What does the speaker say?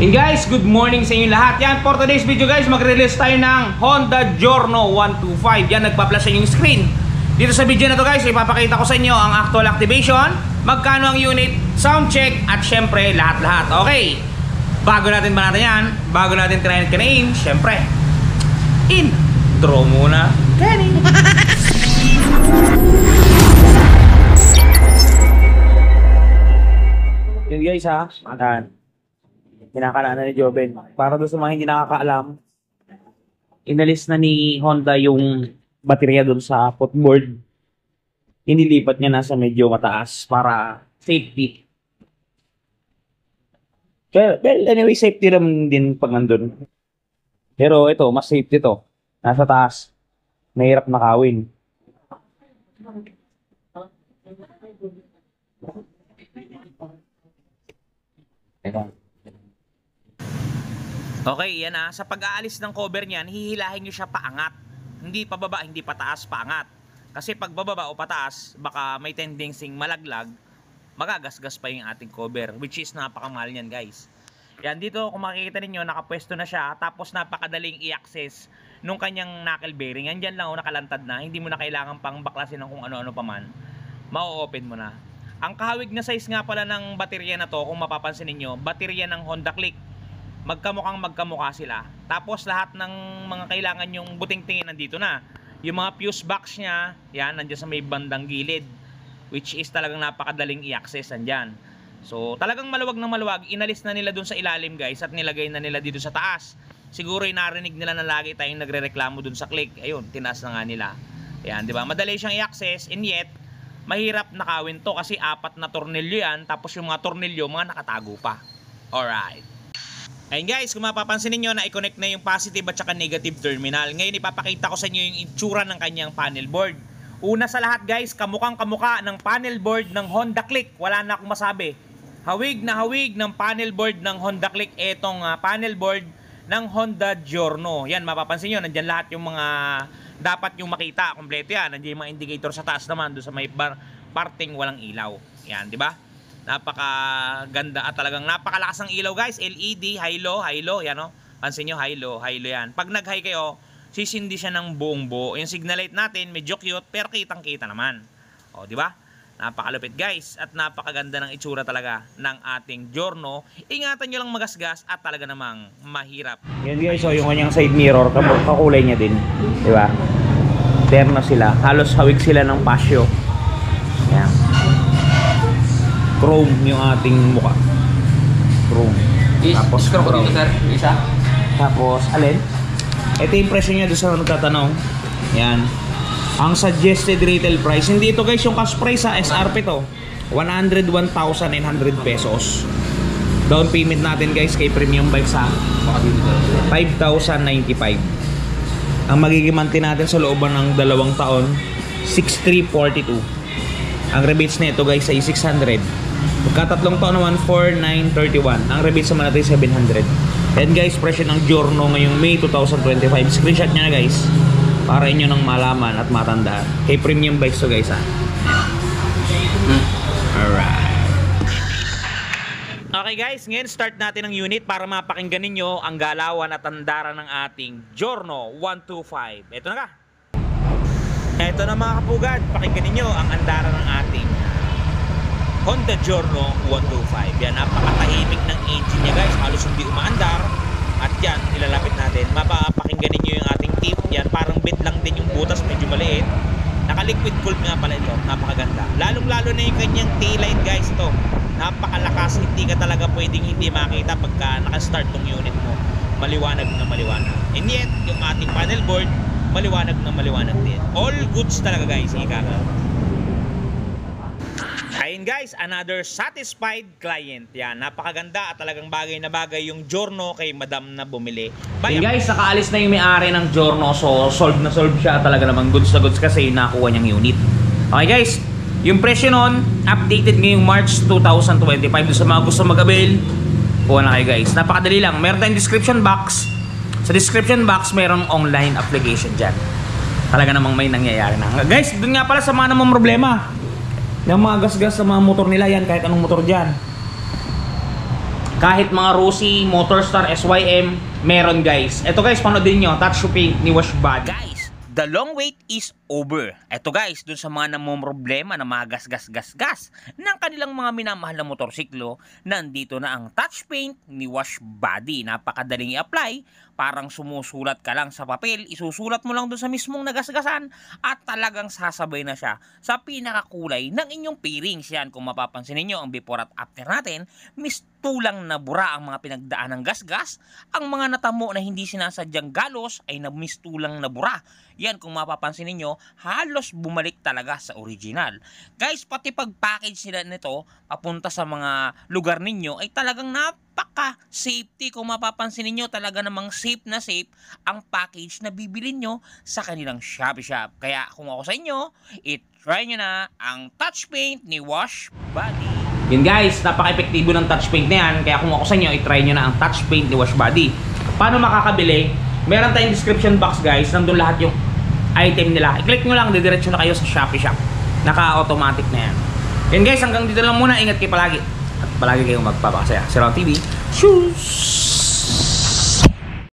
Hey guys, good morning sa inyo lahat. Yan, for today's video guys, mag-release tayo ng Honda Giorno 125. Yan, nagpa-flash yung screen. Dito sa video na to guys, ipapakita ko sa inyo ang actual activation, magkano ang unit, sound check, at syempre lahat-lahat. Okay, bago natin yan, bago natin kinain, syempre, intro muna. Kenny! Yun guys ha, kinakalaan na ni Joven. Para doon sa mga hindi nakakaalam, inalis na ni Honda yung baterya doon sa footboard. Inilipat niya na sa medyo mataas para safety. Well, anyway, safety naman din pag nandun. Pero ito, mas safety to. Nasa taas. Mahirap nakawin. Okay, yan sa pag-aalis ng cover niyan, hihilahin nyo siya paangat. Hindi pababa, hindi pataas, paangat. Kasi pag bababa o pataas, baka may tendency malaglag, magagasgas pa yung ating cover, which is napakamahal niyan guys. Yan, dito kung makikita ninyo, nakapwesto na siya, tapos napakadaling i-access nung kanyang knuckle bearing. Yan dyan lang nakalantad na, hindi mo na kailangan pang baklasin ng kung ano-ano pa man. Ma-open mo na. Ang kahawig na size nga pala ng baterya na to, kung mapapansin ninyo, baterya ng Honda Click. Magkamukha sila. Tapos lahat ng mga kailangan yung buting-tingin nandito na. Yung mga fuse box niya, yan, nandiyan sa may bandang gilid. Which is talagang napakadaling i-access nandyan. So talagang maluwag na maluwag. Inalis na nila dun sa ilalim guys at nilagay na nila dito sa taas. Siguro yung narinig nila na lagi tayong nagre-reklamo dun sa Click. Ayun, tinaas na nga nila. Yan, di ba? Madali siyang i-access and yet, mahirap nakawin to kasi 4 na tornilyo yan. Tapos yung mga tornilyo, mga nakatago pa. Alright. Ayun guys, kung mapapansin niyo na i-connect na yung positive at saka negative terminal. Ngayon ipapakita ko sa inyo yung itsura ng kanyang panel board. Una sa lahat guys, kamukhang-kamukha ng panel board ng Honda Click. Wala na akong masabi. Hawig na hawig ng panel board ng Honda Click etong panel board ng Honda Giorno. Yan, mapapansin niyo, nandiyan lahat yung mga dapat yung makita. Kompleto yan. Nandiyan yung mga indicator sa taas naman, doon sa may parting walang ilaw. Yan, di ba? Napakaganda at talagang napakalakas ng ilaw guys. LED, high-low, yan o. Pansin nyo, high-low yan. Pag nag-high kayo, sisindi siya ng buong buo. Yung signal light natin, medyo cute, pero kitang-kita naman. O, di ba? Napakalupit guys. At napakaganda ng itsura talaga ng ating Giorno. Ingatan nyo lang magasgas at talaga namang mahirap. Yan guys, so yung kanyang side mirror, kakulay niya din. Di ba? Terno sila. Halos hawig sila ng pasyo. Yan. Chrome yung ating mukha. Chrome. Tapos chrome. Isa. Tapos, alin? Ito yung presyo niya doon sa nagtatanong. Yan. Ang suggested retail price. Hindi ito guys yung cash price sa SRP to. 101,900 pesos. Down payment natin guys kay Premium Bike sa 5,095. Ang magiging monthly natin sa looban ng 2 taon, 6,342. Ang rebates na ito guys ay 600. Pagka 3 taon naman, 4,931. Ang rebate sa natin 700. And guys, presyo ng Giorno ngayong May 2025. Screenshot nyo na guys para inyo nang malaman at matandaan. Kay Premium Bikes to guys ha. Alright. Okay guys, ngayon start natin ang unit para mapakinggan ninyo ang galawan at andaran ng ating Giorno 125. Ito na ka. Ito na mga kapugad, pakinggan ninyo ang andaran ng ating Honda Giorno 125. Yan, napakatahimik ng engine niya guys. Halos hindi umaandar. At yan, nilalapit natin. Mapapakinggan ninyo yung ating tip. Yan, parang bit lang din yung butas. Medyo maliit. Naka-liquid cooled nga pala ito. Napakaganda. Lalong-lalo na yung kanyang taillight guys. Ito, napakalakas. Hindi ka talaga pwedeng hindi makita pagka naka-start tong unit mo. Maliwanag na maliwanag. And yet, yung ating panel board, maliwanag na maliwanag din. All goods talaga guys. Ika nga. Ayun guys, another satisfied client. Yan, napakaganda at talagang bagay na bagay yung Giorno kay madam na bumili. Ayun guys, nakaalis na yung may-ari ng Giorno. So, solve na solve siya. Talaga namang goods na goods kasi nakuha niyang unit. Okay guys, yung presyo nun, updated ngayong March 2025. Doon sa mga gusto mag-avail, kuha na kayo guys. Napakadali lang. Meron tayong description box. Sa description box, mayroong online application dyan. Talaga namang may nangyayari na. Guys, doon nga pala sa mga namang problema. Yung mga gas-gas sa mga motor nila yan, kahit anong motor dyan. Kahit mga Rossi, Motorstar, SYM, meron guys. Ito guys, panoodin nyo, touch paint ni Wash Body. Guys, the long wait is over. Ito guys, dun sa mga namumroblema na mga gas ng kanilang mga minamahal na motorsiklo, nandito na ang touch paint ni Wash Body. Napakadaling i-apply, parang sumusulat ka lang sa papel, isusulat mo lang dun sa mismong nagasgasan at talagang sasabay na siya sa pinakakulay ng inyong pairings. Yan, kung mapapansin niyo ang before at after natin, mistulang na bura ang mga pinagdaan ng gasgas. Ang mga natamo na hindi sinasadyang galos ay namistulang na bura. Yan, kung mapapansin niyo, halos bumalik talaga sa original. Guys, pati pag-package nila nito papunta sa mga lugar ninyo ay talagang napaka-safety. Kung mapapansin niyo, talaga namang safe na safe ang package na bibilin nyo sa kanilang Shopee Shop. Kaya kung ako sa inyo, i-try nyo na ang touch paint ni Wash Body. Yun guys, napaka-epektibo ng touch paint na yan. Kaya kung ako sa inyo, i-try nyo na ang touch paint ni Wash Body. Paano makakabili? Meron tayong description box guys. Nandun lahat yung item nila. I-click nyo lang, didiretso na kayo sa Shopee Shop. Naka-automatic na yan. Yan guys, hanggang dito lang muna. Ingat kayo palagi. At palagi kayong magpapakasaya. Sir TV. Shoes!